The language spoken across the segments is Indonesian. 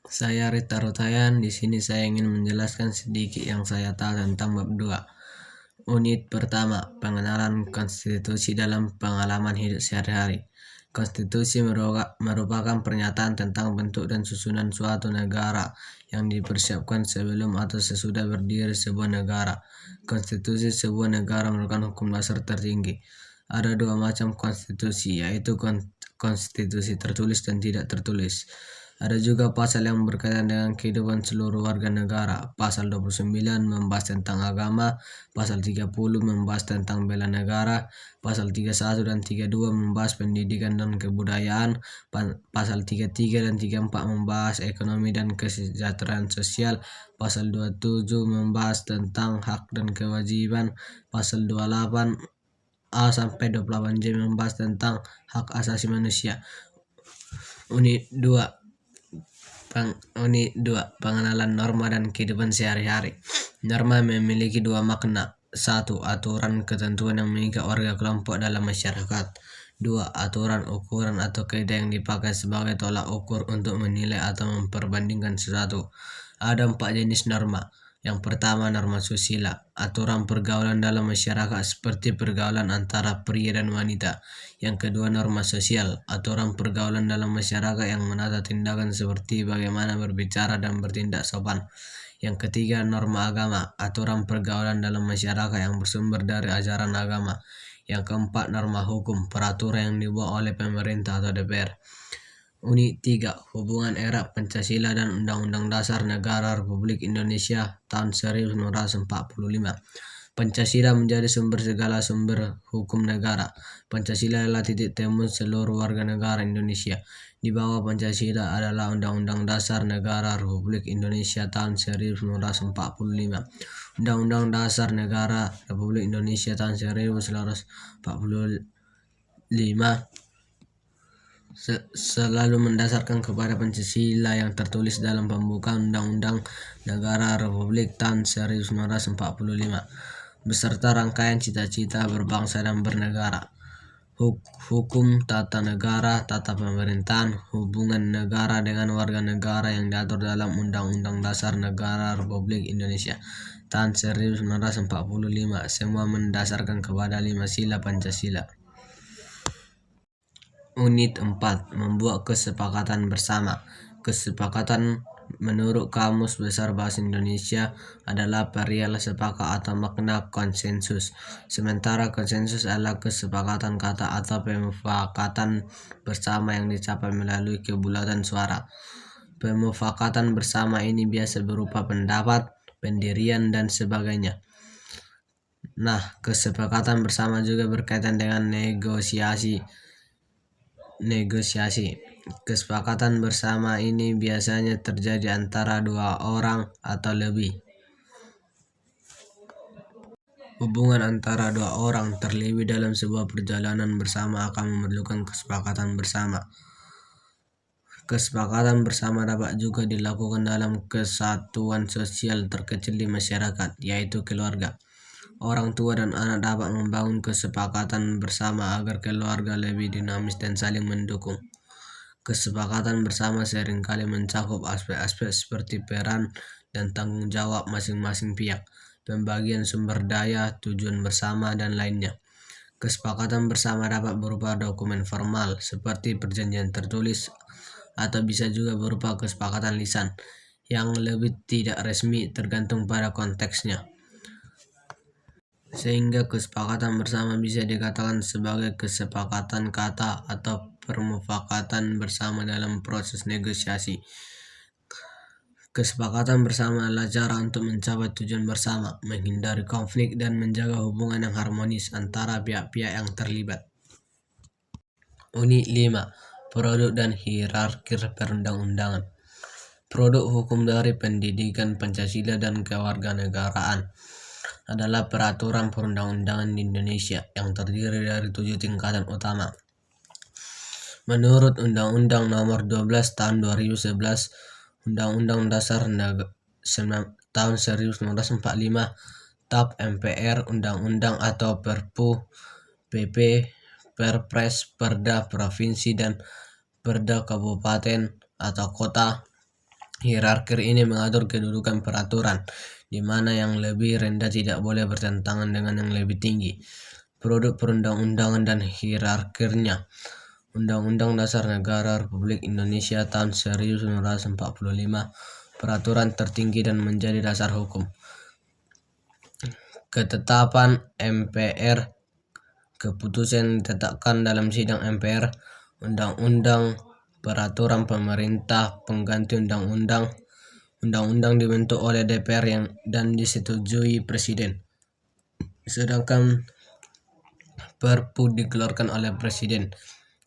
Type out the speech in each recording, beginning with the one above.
Saya Rita Rotayan. Di sini saya ingin menjelaskan sedikit yang saya tahu tentang bab 2. Unit pertama, pengenalan konstitusi dalam pengalaman hidup sehari-hari. Konstitusi merupakan pernyataan tentang bentuk dan susunan suatu negara yang dipersiapkan sebelum atau sesudah berdiri sebuah negara. Konstitusi sebuah negara merupakan hukum dasar tertinggi. Ada dua macam konstitusi, yaitu konstitusi tertulis dan tidak tertulis. Ada juga pasal yang berkaitan dengan kehidupan seluruh warga negara. Pasal 29 membahas tentang agama, pasal 30 membahas tentang bela negara, pasal 31 dan 32 membahas pendidikan dan kebudayaan, pasal 33 dan 34 membahas ekonomi dan kesejahteraan sosial, pasal 27 membahas tentang hak dan kewajiban, pasal 28 A sampai 28J membahas tentang hak asasi manusia. Unit 2, pengenalan norma dan kehidupan sehari-hari. Norma memiliki dua makna. 1. Aturan ketentuan yang mengikat warga kelompok dalam masyarakat. 2. Aturan, ukuran atau kaidah yang dipakai sebagai tolak ukur untuk menilai atau memperbandingkan sesuatu. Ada 4 jenis norma. Yang pertama, norma susila, aturan pergaulan dalam masyarakat seperti pergaulan antara pria dan wanita. Yang kedua, norma sosial, aturan pergaulan dalam masyarakat yang menata tindakan seperti bagaimana berbicara dan bertindak sopan. Yang ketiga, norma agama, aturan pergaulan dalam masyarakat yang bersumber dari ajaran agama. Yang keempat, norma hukum, peraturan yang dibuat oleh pemerintah atau DPR. Unit 3, hubungan era Pancasila dan Undang-Undang Dasar Negara Republik Indonesia tahun 1945. Pancasila menjadi sumber segala sumber hukum negara. Pancasila adalah titik temu seluruh warga negara Indonesia. Di bawah Pancasila adalah Undang-Undang Dasar Negara Republik Indonesia tahun 1945. Undang-Undang Dasar Negara Republik Indonesia tahun 1945 selalu mendasarkan kepada Pancasila yang tertulis dalam pembukaan Undang-Undang Negara Republik tahun 1945 beserta rangkaian cita-cita berbangsa dan bernegara, hukum tata negara, tata pemerintahan, hubungan negara dengan warga negara yang diatur dalam Undang-Undang Dasar Negara Republik Indonesia tahun 1945, semua mendasarkan kepada 5 sila Pancasila. Unit 4, membuat kesepakatan bersama. Kesepakatan menurut Kamus Besar Bahasa Indonesia adalah perihal sepakat atau makna konsensus. Sementara konsensus adalah kesepakatan kata atau pemufakatan bersama yang dicapai melalui kebulatan suara. Pemufakatan bersama ini biasa berupa pendapat, pendirian, dan sebagainya. Nah, kesepakatan bersama juga berkaitan dengan negosiasi. Kesepakatan bersama ini biasanya terjadi antara dua orang atau lebih. Hubungan antara dua orang terlebih dalam sebuah perjalanan bersama akan memerlukan kesepakatan bersama. Kesepakatan bersama dapat juga dilakukan dalam kesatuan sosial terkecil di masyarakat, yaitu keluarga. Orang tua dan anak dapat membangun kesepakatan bersama agar keluarga lebih dinamis dan saling mendukung. Kesepakatan bersama seringkali mencakup aspek-aspek seperti peran dan tanggung jawab masing-masing pihak, pembagian sumber daya, tujuan bersama, dan lainnya. Kesepakatan bersama dapat berupa dokumen formal seperti perjanjian tertulis atau bisa juga berupa kesepakatan lisan yang lebih tidak resmi tergantung pada konteksnya. Sehingga kesepakatan bersama bisa dikatakan sebagai kesepakatan kata atau permufakatan bersama dalam proses negosiasi. Kesepakatan bersama adalah cara untuk mencapai tujuan bersama, menghindari konflik, dan menjaga hubungan yang harmonis antara pihak-pihak yang terlibat. Unit 5, produk dan hierarki perundang-undangan. Produk hukum dari pendidikan Pancasila dan kewarganegaraan adalah peraturan perundang-undangan di Indonesia yang terdiri dari 7 tingkatan utama. Menurut Undang-Undang Nomor 12 Tahun 2011, Undang-Undang Dasar tahun 1945, TAP MPR, Undang-Undang atau Perpu, PP, Perpres, Perda Provinsi dan Perda Kabupaten atau Kota, Hierarki ini mengatur kedudukan peraturan, di mana yang lebih rendah tidak boleh bertentangan dengan yang lebih tinggi. Produk perundang-undangan dan hierarkinya. Undang-Undang Dasar Negara Republik Indonesia tahun 1945, peraturan tertinggi dan menjadi dasar hukum. Ketetapan MPR, keputusan ditetapkan dalam sidang MPR. Undang-undang, peraturan pemerintah pengganti undang-undang. Undang-undang dibentuk oleh DPR dan disetujui Presiden, sedangkan Perpu dikeluarkan oleh Presiden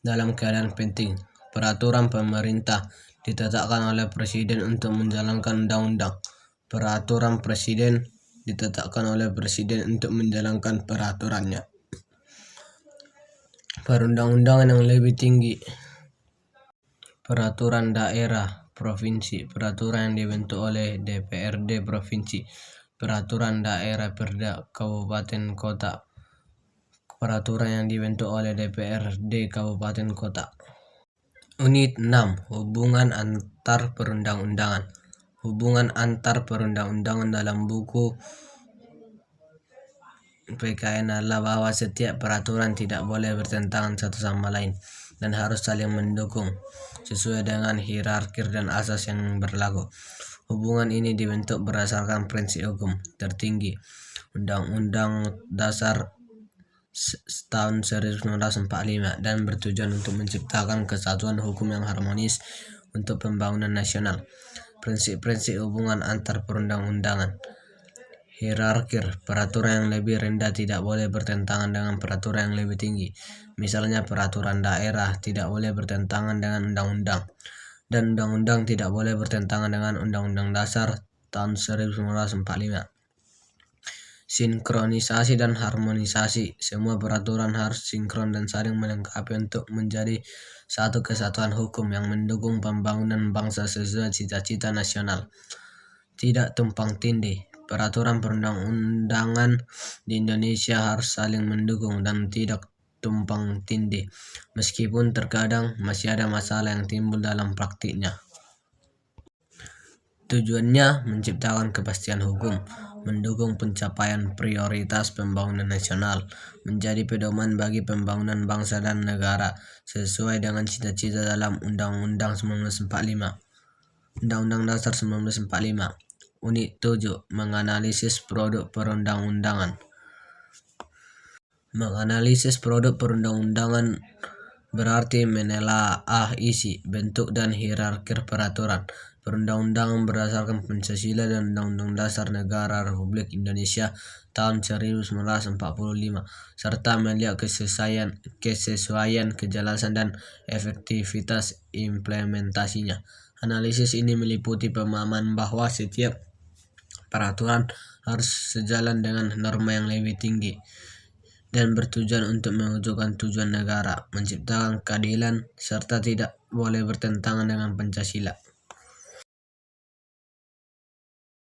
dalam keadaan penting. Peraturan pemerintah ditetapkan oleh Presiden untuk menjalankan undang-undang. Peraturan Presiden ditetapkan oleh Presiden untuk menjalankan peraturannya. Perundang-undangan yang lebih tinggi. Peraturan daerah provinsi, peraturan yang dibentuk oleh DPRD provinsi. Peraturan daerah Perda kabupaten kota, peraturan yang dibentuk oleh DPRD kabupaten kota. Unit 6. Hubungan antar perundang-undangan. Hubungan antar perundang-undangan dalam buku PKN adalah bahwa setiap peraturan tidak boleh bertentangan satu sama lain dan harus saling mendukung sesuai dengan hierarki dan asas yang berlaku. Hubungan ini dibentuk berdasarkan prinsip hukum tertinggi, Undang-Undang Dasar tahun 1945, dan bertujuan untuk menciptakan kesatuan hukum yang harmonis untuk pembangunan nasional. Prinsip-prinsip hubungan antar perundang-undangan. Hierarki, peraturan yang lebih rendah tidak boleh bertentangan dengan peraturan yang lebih tinggi. Misalnya peraturan daerah tidak boleh bertentangan dengan undang-undang, dan undang-undang tidak boleh bertentangan dengan Undang-Undang Dasar tahun 1945. Sinkronisasi dan harmonisasi. Semua peraturan harus sinkron dan saling melengkapi untuk menjadi satu kesatuan hukum yang mendukung pembangunan bangsa sesuai cita-cita nasional. Tidak tumpang tindih. Peraturan perundang-undangan di Indonesia harus saling mendukung dan tidak tumpang tindih, meskipun terkadang masih ada masalah yang timbul dalam praktiknya. Tujuannya menciptakan kepastian hukum, mendukung pencapaian prioritas pembangunan nasional, menjadi pedoman bagi pembangunan bangsa dan negara sesuai dengan cita-cita dalam Undang-Undang 1945. Undang-Undang Dasar 1945. Unit 7. Menganalisis produk perundang-undangan. Menganalisis produk perundang-undangan berarti menelaah isi, bentuk, dan hierarki peraturan perundang-undangan berdasarkan Pancasila dan Undang-Undang Dasar Negara Republik Indonesia tahun 1945, serta melihat kesesuaian, kejelasan, dan efektivitas implementasinya. Analisis ini meliputi pemahaman bahwa setiap peraturan harus sejalan dengan norma yang lebih tinggi dan bertujuan untuk mewujudkan tujuan negara, menciptakan keadilan, serta tidak boleh bertentangan dengan Pancasila.